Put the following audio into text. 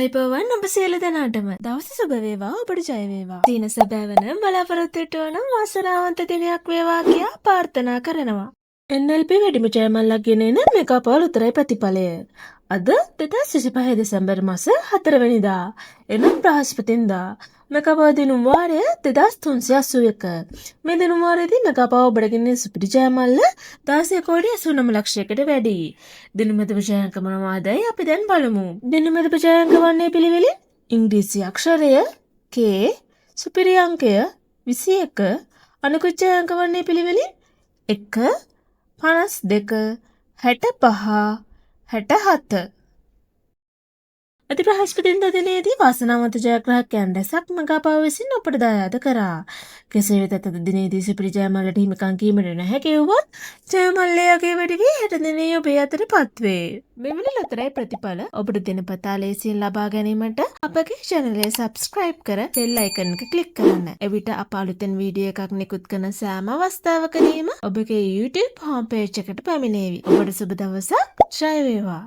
අයිබෝවන් ඔබ සියලු දෙනාටම දවස සුබ වේවා ඔබට ජය වේවා. දින සැබෑවන බලාපොරොත්තු වන වාසනාවන්ත දිනයක් වේවා කියා ප්‍රාර්ථනා කරනවා. NLP වැඩිම ජයමල්ලක් ගෙන එන මෙගාපවල් උතරයි ප්‍රතිඵලය. අද 2025 දෙසැම්බර් මාස 4 වෙනිදා එනම් බ්‍රහස්පතින්දා මෙගාපවල් දිනුම් වාරය 2381. මේ දිනුම් වාරයේදී මෙගාපවල් ඔබට ගෙන සුපිරි ජයමල්ල 16,89 ලක්ෂයකට වැඩි. දිනමෙදම ජයාංක මොනවාදයි අපි දැන් බලමු. දිනමෙදම ජයාංක වන්නේ පිළිවෙලින් ඉංග්‍රීසි අක්ෂරය K, සුපිරි අංකය 21, අනිකුත් ජයාංක වන්නේ පිළිවෙලින් 1, 52, 65, 67. අද බ්‍රහස්පතින්දා දිනේදී වාසනාවන්ත ජයග්‍රාහකයන් රැසක් මෙගාපවල් විසින් ඔබට දායාද කරා. කෙසේ වෙතත් අද දිනේදී සුපිරි ජයමල්ලට හිමිකම් කීමට නොහැකි වුවත් ජයමල්ලයාගේ වැඩි වී හෙට දිනේ ඔබේ අතටපත් වේ. මෙවැනි ලතරයි ප්‍රතිඵල ඔබට දිනපතා ලේසියෙන් ලබා ගැනීමට අපගේ channel එක subscribe කර bell icon එක click කරන්න. එවිට අප අලුතෙන් වීඩියෝ එකක් නිකුත් කරන සෑම අවස්ථාවකදීම ඔබගේ YouTube home page එකට පැමිණේවි. ඔබට සුබ දවසක්. ජය වේවා.